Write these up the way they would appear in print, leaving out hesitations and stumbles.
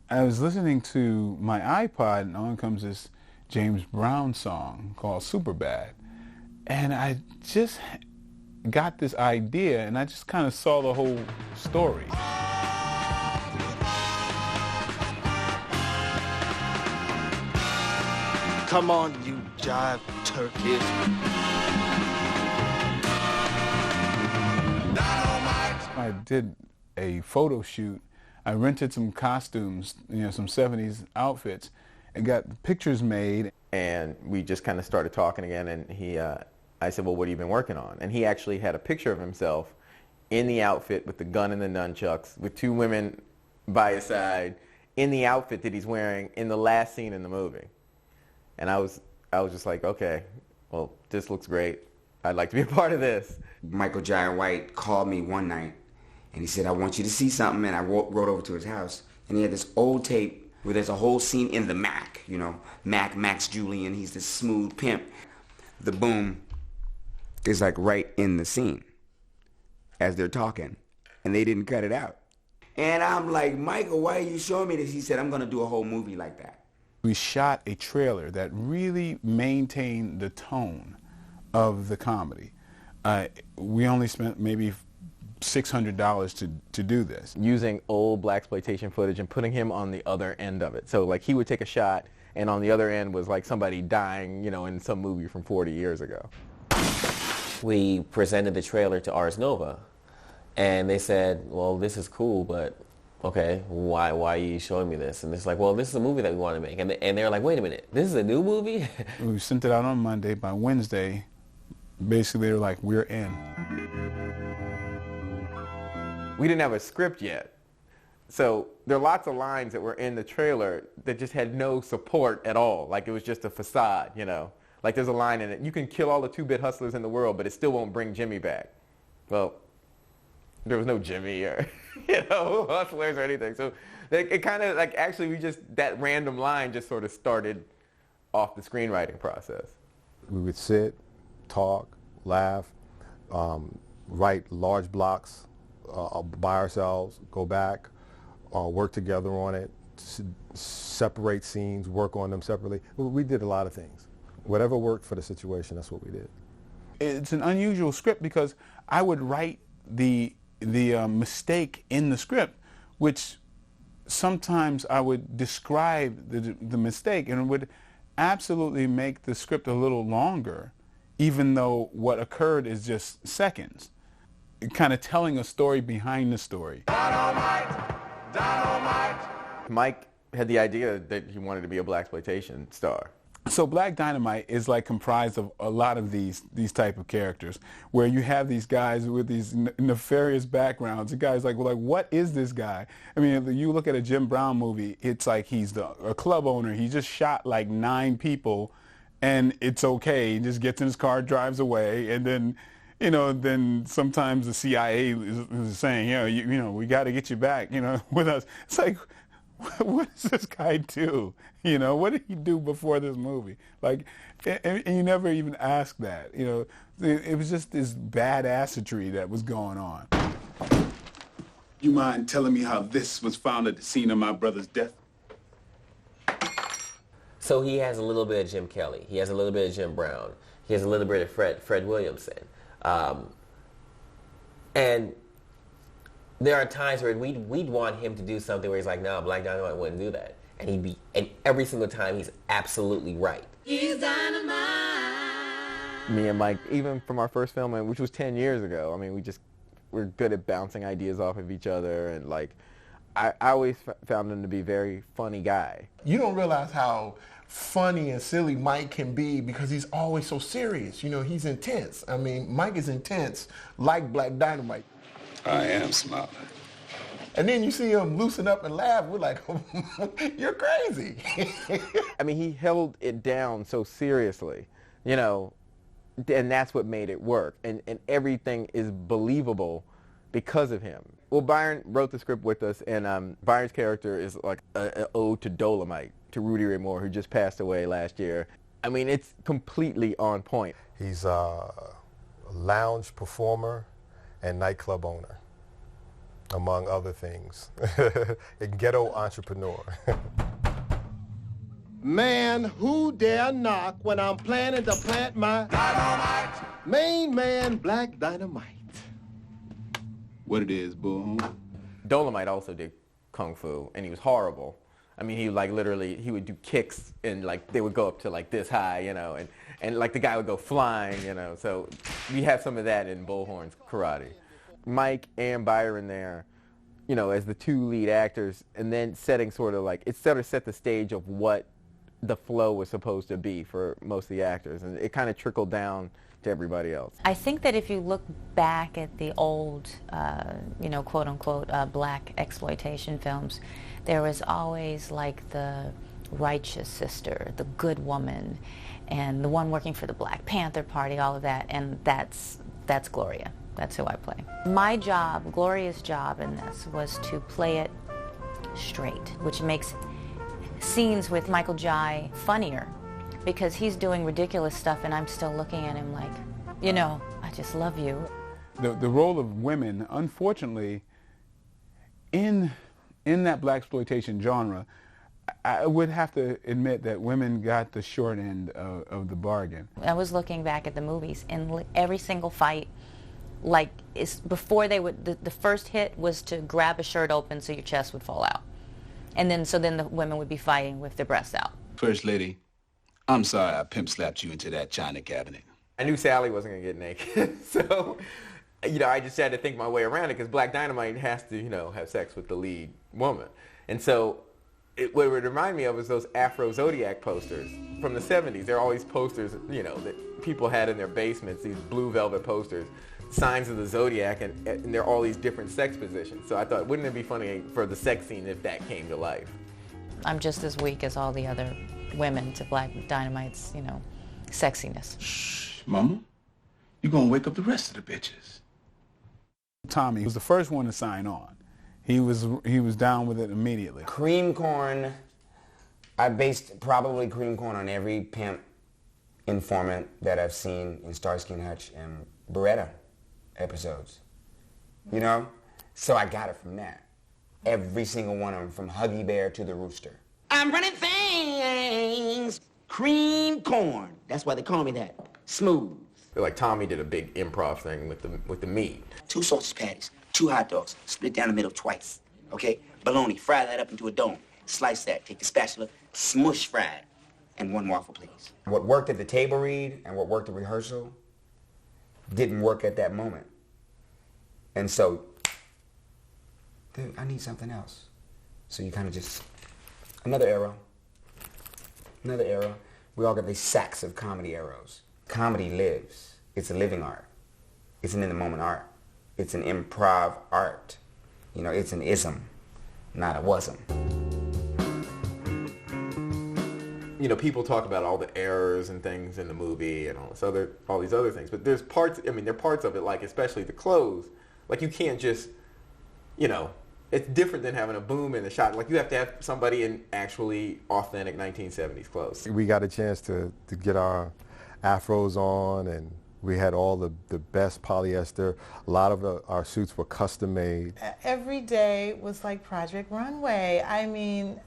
I was listening to my iPod, and on comes this James Brown song called Superbad. And I just got this idea, and I just kind of saw the whole story. Come on, you jive turkeys. I did a photo shoot. I rented some costumes, some 70s outfits, and got pictures made. And we just kind of started talking again, and I said, well, what have you been working on? And he actually had a picture of himself in the outfit with the gun and the nunchucks, with two women by his side, in the outfit that he's wearing in the last scene in the movie. And I was just like, okay, well, this looks great. I'd like to be a part of this. Michael Jai White called me one night, and he said, I want you to see something. And I rode over to his house, and he had this old tape where there's a whole scene in the Mac, Max Julian, he's this smooth pimp. The boom is like right in the scene as they're talking, and they didn't cut it out. And I'm like, Michael, why are you showing me this? He said, I'm going to do a whole movie like that. We shot a trailer that really maintained the tone of the comedy. We only spent maybe $600 to do this. Using old blaxploitation footage and putting him on the other end of it. So like he would take a shot, and on the other end was like somebody dying, in some movie from 40 years ago. We presented the trailer to Ars Nova, and they said, well, this is cool, but okay, why are you showing me this? And it's like, well, this is a movie that we want to make. And they're like, wait a minute, this is a new movie? We sent it out on Monday. By Wednesday, basically they were like, we're in. We didn't have a script yet. So there are lots of lines that were in the trailer that just had no support at all. Like it was just a facade, Like there's a line in it, you can kill all the two-bit hustlers in the world, but it still won't bring Jimmy back. Well, there was no Jimmy or, hustlers or anything. So it kind of like actually that random line just sort of started off the screenwriting process. We would sit, talk, laugh, write large blocks by ourselves, go back, work together on it, separate scenes, work on them separately. We did a lot of things. Whatever worked for the situation, that's what we did. It's an unusual script because I would write the mistake in the script, which sometimes I would describe the mistake, and it would absolutely make the script a little longer, even though what occurred is just seconds. Kind of telling a story behind the story. Dynamite! Mike had the idea that he wanted to be a blaxploitation star. So Black Dynamite is like comprised of a lot of these type of characters, where you have these guys with these nefarious backgrounds. The guy's like, well, what is this guy? I mean, you look at a Jim Brown movie, it's like he's a club owner. He just shot like 9 people, and it's okay. He just gets in his car, drives away, and then, then sometimes the CIA is saying, we got to get you back, with us. It's like, what does this guy do? What did he do before this movie? Like, and you never even ask that. It was just this badassery that was going on. You mind telling me how this was found at the scene of my brother's death? So he has a little bit of Jim Kelly. He has a little bit of Jim Brown. He has a little bit of Fred Williamson. And there are times where we'd want him to do something where he's like, no, Black Dynamite wouldn't do that. And every single time he's absolutely right. He's dynamite. Me and Mike, even from our first film, which was 10 years ago, I mean, we're good at bouncing ideas off of each other, and I always found him to be a very funny guy. You don't realize how funny and silly Mike can be because he's always so serious. He's intense. I mean, Mike is intense like Black Dynamite. I am smiling. And then you see him loosen up and laugh. We're like, you're crazy. I mean, he held it down so seriously, and that's what made it work. And everything is believable because of him. Well, Byron wrote the script with us, and Byron's character is like an ode to Dolomite, to Rudy Ray Moore, who just passed away last year. I mean, it's completely on point. He's a lounge performer and nightclub owner. among other things. A ghetto entrepreneur. Man, who dare knock when I'm planning to plant my dynamite? Main man, Black Dynamite. What it is, bull? Dolomite also did kung fu, and he was horrible. I mean, he like literally, he would do kicks, and like they would go up to like this high, you know, and like the guy would go flying, you know. So we have some of that in Bullhorn's karate. Mike and Byron there, you know, as the two lead actors, and then setting sort of like, it sort of set the stage of what the flow was supposed to be for most of the actors, and it kind of trickled down to everybody else. I think that if you look back at the old, you know, quote unquote, black exploitation films, there was always like the righteous sister, the good woman, and the one working for the Black Panther Party, all of that, and that's Gloria. That's who I play. My job, Gloria's job in this, was to play it straight, which makes scenes with Michael Jai funnier, because he's doing ridiculous stuff and I'm still looking at him like, you know, I just love you. The role of women, unfortunately, in that blaxploitation genre, I would have to admit that women got the short end of the bargain. I was looking back at the movies, and every single fight, like, before they would, the first hit was to grab a shirt open so your chest would fall out. And then, so then the women would be fighting with their breasts out. First lady, I'm sorry I pimp slapped you into that china cabinet. I knew Sally wasn't going to get naked, so, you know, I just had to think my way around it, because Black Dynamite has to, you know, have sex with the lead woman. And so what it would remind me of is those Afro Zodiac posters from the 70s. There are all these posters, you know, that people had in their basements, these blue velvet posters, signs of the Zodiac, and there are all these different sex positions. So I thought, wouldn't it be funny for the sex scene if that came to life? I'm just as weak as all the other women to Black Dynamite's, you know, sexiness. Shh, mama. You're gonna wake up the rest of the bitches. Tommy was the first one to sign on. He was down with it immediately. Cream corn, I based probably cream corn on every pimp informant that I've seen in Starsky and Hutch and Beretta episodes. You know? So I got it from that. Every single one of them, from Huggy Bear to the Rooster. I'm running things. Cream corn. That's why they call me that. Smooth. Like Tommy did a big improv thing with the meat. 2 sausage patties, 2 hot dogs, split down the middle twice. Okay? Bologna, fry that up into a dome. Slice that, take the spatula, smush fry it. And 1 waffle, please. What worked at the table read and what worked at rehearsal didn't work at that moment. And so, dude, I need something else. So you kind of just, another arrow. We all got these sacks of comedy arrows. Comedy lives. It's a living art. It's an in-the-moment art. It's an improv art. You know, it's an ism, not a wasm. You know, people talk about all the errors and things in the movie and all these other things, but there's parts, I mean, there are parts of it, like especially the clothes, like you can't just, you know, it's different than having a boom in the shot. Like you have to have somebody in actually authentic 1970s clothes. We got a chance to get our afros on, and we had all the best polyester. A lot of our suits were custom made. Every day was like Project Runway. I mean,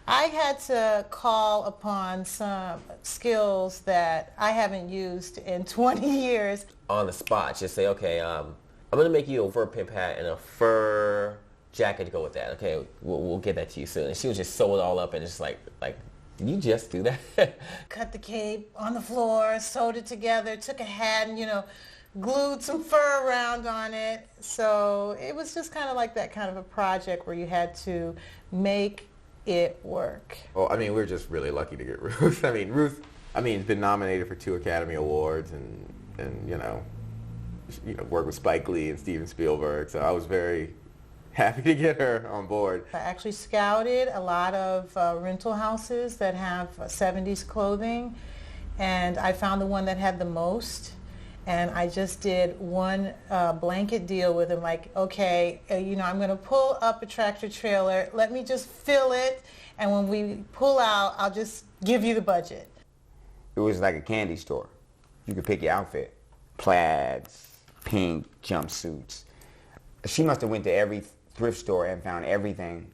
I had to call upon some skills that I haven't used in 20 years. On the spot, just say, okay, I'm going to make you a fur pimp hat and a fur jacket to go with that. Okay, we'll get that to you soon. And she would just sew it all up and just like, did you just do that? Cut the cape on the floor, sewed it together, took a hat and, you know, glued some fur around on it. So it was just kind of like that kind of a project where you had to make it work. Well, I mean, we're just really lucky to get Ruth. Ruth has been nominated for 2 Academy Awards and you know, worked with Spike Lee and Steven Spielberg. So I was very happy to get her on board. I actually scouted a lot of rental houses that have 70s clothing, and I found the one that had the most. And I just did one blanket deal with him, like, okay, you know, I'm going to pull up a tractor trailer. Let me just fill it, and when we pull out, I'll just give you the budget. It was like a candy store. You could pick your outfit. Plaids, pink jumpsuits, She must have went to every thrift store and found everything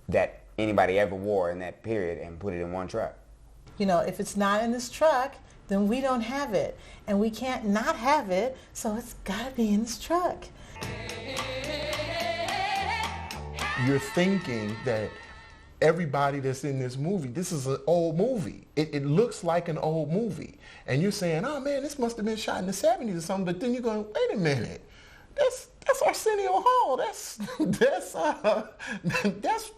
that anybody ever wore in that period and put it in one truck. You know, if it's not in this truck, then we don't have it. And we can't not have it, so it's gotta be in this truck. You're thinking that everybody that's in this movie, this is an old movie. It looks like an old movie. And you're saying, oh man, this must have been shot in the 70s or something, but then you're going, wait a minute. That's Arsenio Hall. That's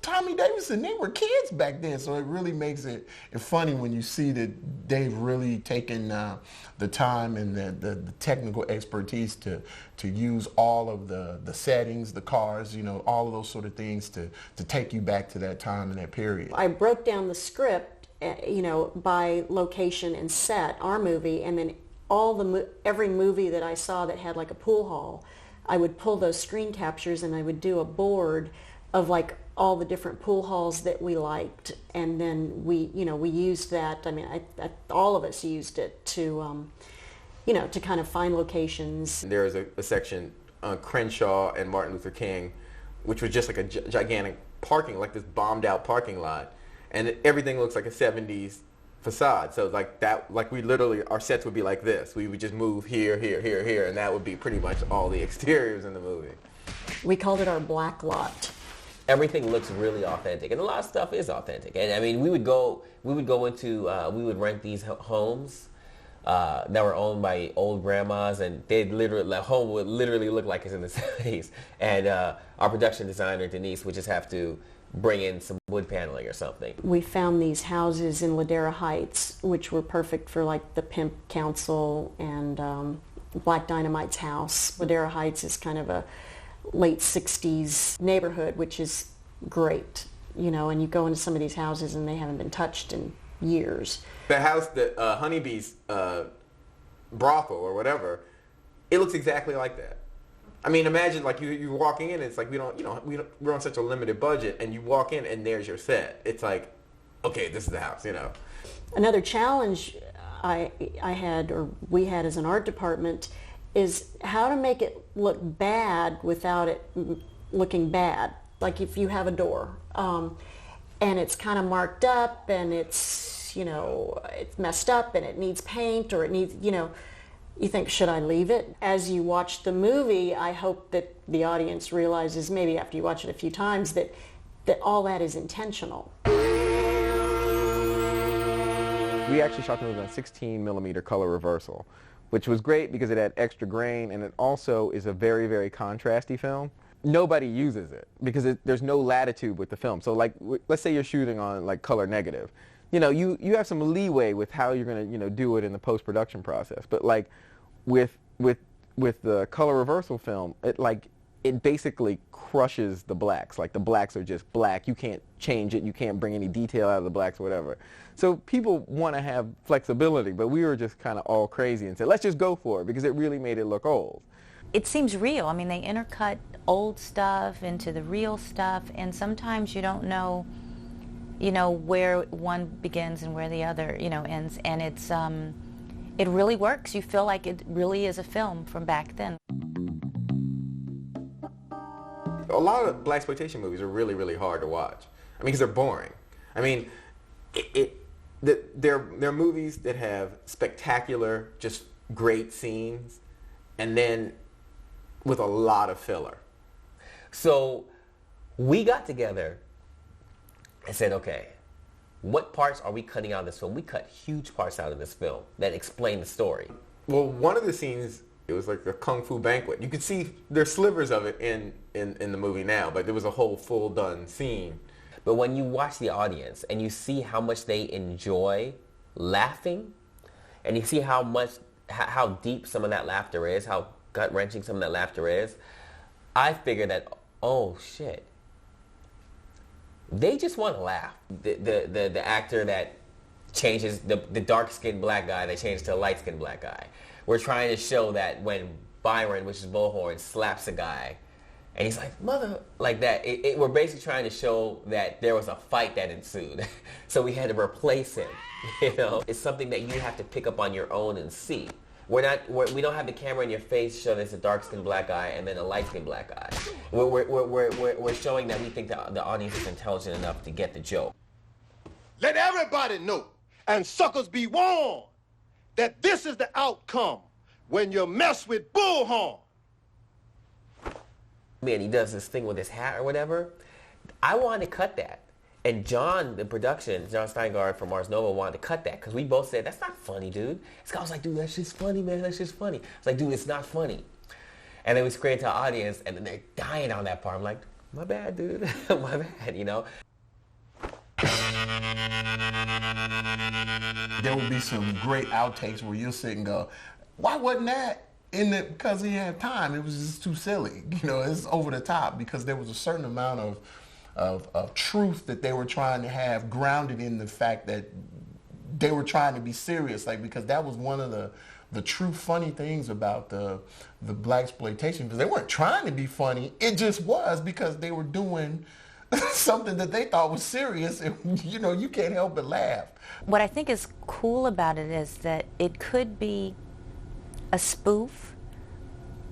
Tommy Davidson. They were kids back then, so it really makes it funny when you see that they've really taken the time and the technical expertise to use all of the settings, the cars, you know, all of those sort of things to take you back to that time and that period. I broke down the script, you know, by location and set, our movie, and then every movie that I saw that had like a pool hall, I would pull those screen captures and I would do a board of like all the different pool halls that we liked, and then we used that. I mean, all of us used it to, to kind of find locations. There is a section on Crenshaw and Martin Luther King, which was just like a gigantic parking, like this bombed out parking lot, and everything looks like a 70s facade. So like that, like we literally, our sets would be like this. We would just move here, here, here, here, and that would be pretty much all the exteriors in the movie. We called it our black lot. Everything looks really authentic, and a lot of stuff is authentic. And I mean, we would rent these homes that were owned by old grandmas, and the home would literally look like it's in the 70s. And our production designer, Denise, would just have to bring in some wood paneling or something. We found these houses in Ladera Heights, which were perfect for like the Pimp Council and Black Dynamite's house. Ladera Heights is kind of a late 60s neighborhood, which is great, you know, and you go into some of these houses and they haven't been touched in years. The house that Honeybee's brothel or whatever, it looks exactly like that. I mean, imagine like you're walking in, it's like we're on such a limited budget, and you walk in and there's your set. It's like, okay, this is the house, you know. Another challenge I had, or we had as an art department, is how to make it look bad without it looking bad. Like if you have a door and it's kind of marked up and it's, you know, it's messed up and it needs paint, or it needs, you know, you think, should I leave it? As you watch the movie, I hope that the audience realizes, maybe after you watch it a few times, that all that is intentional. We actually shot the movie on 16 millimeter color reversal, which was great because it had extra grain, and it also is a very, very contrasty film. Nobody uses it because there's no latitude with the film. So like, let's say you're shooting on like color negative. You know, you have some leeway with how you're going to, you know, do it in the post-production process. But like with the color reversal film, it basically crushes the blacks. Like the blacks are just black. You can't change it. You can't bring any detail out of the blacks or whatever. So people want to have flexibility, but we were just kind of all crazy and said, let's just go for it because it really made it look old. It seems real. I mean, they intercut old stuff into the real stuff, and sometimes you don't know, you know, where one begins and where the other, you know, ends. And it's, it really works. You feel like it really is a film from back then. A lot of blaxploitation movies are really, really hard to watch. I mean, because they're boring. I mean, they're movies that have spectacular, just great scenes, and then with a lot of filler. So we got together and said, okay, what parts are we cutting out of this film? We cut huge parts out of this film that explain the story. Well, one of the scenes, it was like a kung fu banquet. You could see there's slivers of it in the movie now, but there was a whole full done scene. But when you watch the audience and you see how much they enjoy laughing, and you see how deep some of that laughter is, how gut-wrenching some of that laughter is, I figured that, oh shit, they just want to laugh. The actor that changes, the dark-skinned black guy that changes to a light-skinned black guy. We're trying to show that when Byron, which is Bullhorn, slaps a guy, and he's like, mother, like that. We're basically trying to show that there was a fight that ensued. So we had to replace him, you know. It's something that you have to pick up on your own and see. We don't have the camera in your face show there's a dark-skinned black guy and then a light-skinned black guy. We're showing that we think the audience is intelligent enough to get the joke. Let everybody know, and suckers be warned, that this is the outcome when you mess with Bullhorn. Man, he does this thing with his hat or whatever. I wanted to cut that. And John, the production, John Steingard from Ars Nova wanted to cut that because we both said, that's not funny, dude. This guy was like, dude, that shit's funny, man. That shit's funny. It's like, dude, it's not funny. And then we screamed to our audience, and then they're dying on that part. I'm like, my bad, dude. My bad, you know? There will be some great outtakes where you'll sit and go, why wasn't that in it? Because he had time. It was just too silly. You know, it's over the top because there was a certain amount of truth that they were trying to have grounded in the fact that they were trying to be serious. Like, because that was one of the true funny things about the blaxploitation, because they weren't trying to be funny. It just was because they were doing something that they thought was serious, and you know, you can't help but laugh. What I think is cool about it is that it could be a spoof,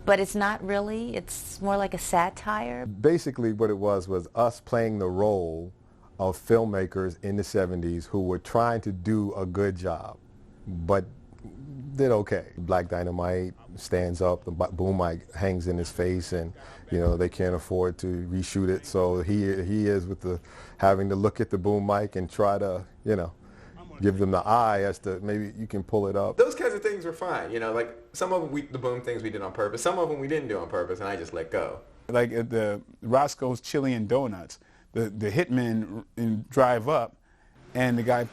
but it's not really. It's more like a satire. Basically what it was us playing the role of filmmakers in the 70s who were trying to do a good job, but did okay. Black Dynamite stands up, the boom mic hangs in his face, and you know they can't afford to reshoot it, so he is with the having to look at the boom mic and try to, you know, give them the eye as to maybe you can pull it up. Those kinds of things were fine, you know, like some of them the boom things we did on purpose, some of them we didn't do on purpose, and I just let go. Like at the Roscoe's Chili and Donuts, the hitmen drive up, and the guy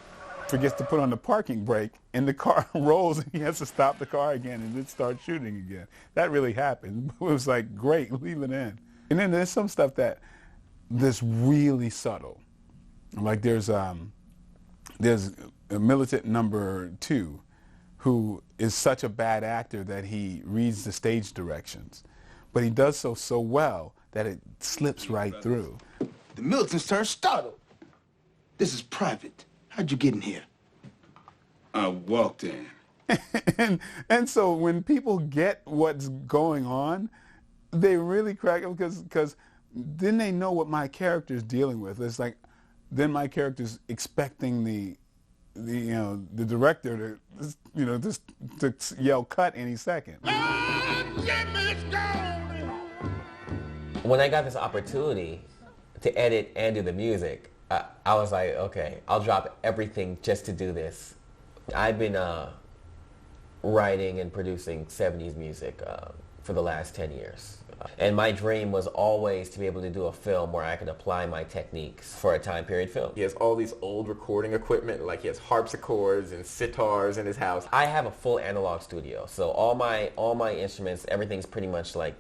forgets to put on the parking brake, and the car rolls, and he has to stop the car again and then start shooting again. That really happened. It was like, great, leave it in. And then there's some stuff that's really subtle. Like there's a militant number 2 who is such a bad actor that he reads the stage directions, but he does so well that it slips right through. The militants turned startled. This is private. How'd you get in here? I walked in. and so when people get what's going on, they really crack up because then they know what my character's dealing with. It's like then my character's expecting the director to yell cut any second. When I got this opportunity to edit and do the music, I was like, okay, I'll drop everything just to do this. I've been writing and producing 70s music for the last 10 years. And my dream was always to be able to do a film where I could apply my techniques for a time period film. He has all these old recording equipment, like he has harpsichords and sitars in his house. I have a full analog studio, so all my instruments, everything's pretty much like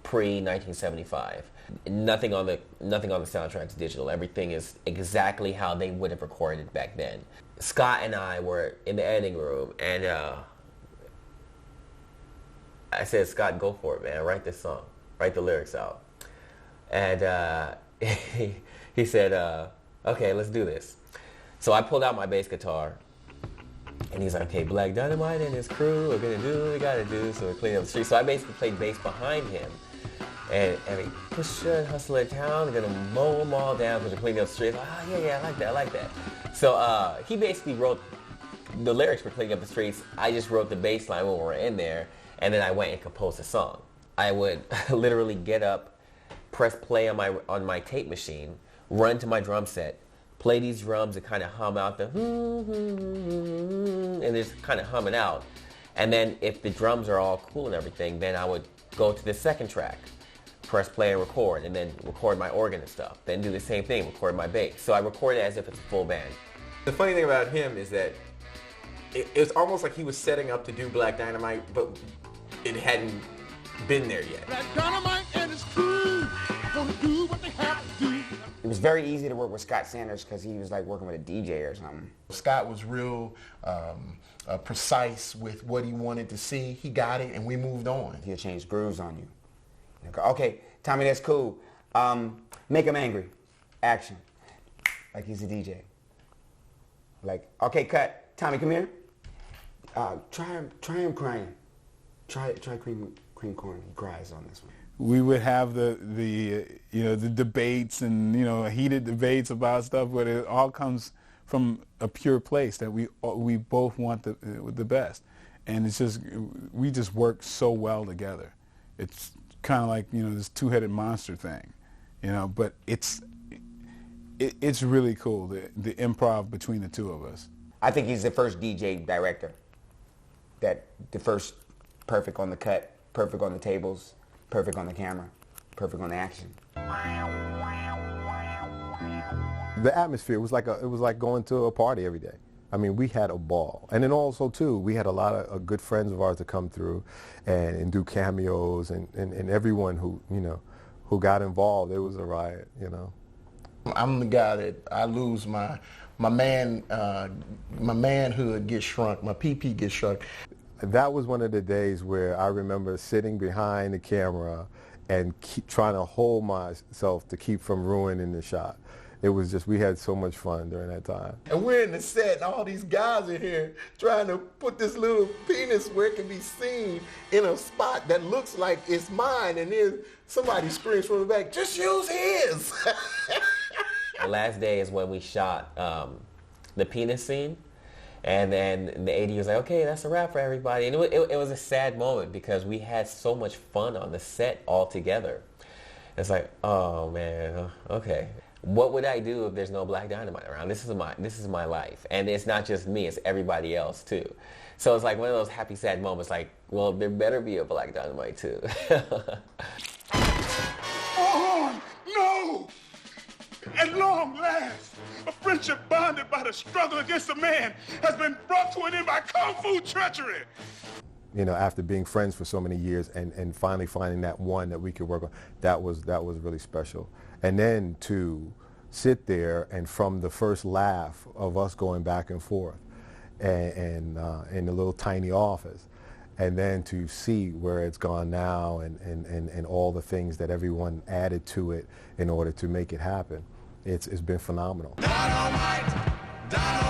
pre-1975. Nothing on the soundtrack's digital. Everything is exactly how they would have recorded back then. Scott and I were in the editing room, and I said, Scott, go for it, man. Write this song. Write the lyrics out. And he said, okay, let's do this. So I pulled out my bass guitar, and he's like, okay, Black Dynamite and his crew are going to do what we got to do, so we clean up the street. So I basically played bass behind him. And we push and hustle in town, we're gonna mow them all down because they're cleaning up the streets. Like, oh yeah, I like that. So he basically wrote the lyrics for Cleaning Up the Streets. I just wrote the bass line when we were in there, and then I went and composed a song. I would literally get up, press play on my tape machine, run to my drum set, play these drums and kind of hum out the and just kind of hum it out. And then if the drums are all cool and everything, then I would go to the second track, press play and record, and then record my organ and stuff. Then do the same thing, record my bass. So I record it as if it's a full band. The funny thing about him is that it's almost like he was setting up to do Black Dynamite, but it hadn't been there yet. Black Dynamite and his crew gonna do what they have to do. It was very easy to work with Scott Sanders because he was like working with a DJ or something. Scott was real precise with what he wanted to see. He got it, and we moved on. He'll change grooves on you. Okay, Tommy, that's cool. Make him angry. Action. Like he's a DJ. Like, okay, cut. Tommy, come here. Try him crying. Try cream corn. He cries on this one. We would have the debates and heated debates about stuff, but it all comes from a pure place that we both want the best, and it's just we just work so well together. It's kind of like this two-headed monster thing, but it's really cool the improv between the two of us. I think he's the first DJ director. The first perfect on the cut, perfect on the tables, perfect on the camera, perfect on the action. The atmosphere was like going to a party every day. I mean, we had a ball. And then also, too, we had a lot of good friends of ours to come through and do cameos, and everyone who got involved. It was a riot, I'm the guy that I lose my manhood gets shrunk, my PP gets shrunk. That was one of the days where I remember sitting behind the camera and trying to hold myself to keep from ruining the shot. It was just, we had so much fun during that time. And we're in the set, and all these guys in here trying to put this little penis where it can be seen in a spot that looks like it's mine, and then somebody screams from the back, just use his. The last day is when we shot the penis scene, and then the AD was like, okay, that's a wrap for everybody. And it was a sad moment because we had so much fun on the set all together. It's like, oh man, okay. What would I do if there's no Black Dynamite around? This is my life, and it's not just me; it's everybody else too. So it's like one of those happy, sad moments. Like, well, there better be a Black Dynamite too. Oh no! At long last, a friendship bonded by the struggle against a man has been brought to an end by kung fu treachery. After being friends for so many years and finally finding that one that we could work on, that was really special. And then to sit there and from the first laugh of us going back and forth and in the little tiny office, and then to see where it's gone now and all the things that everyone added to it in order to make it happen, it's been phenomenal. Dynamite, dynamite.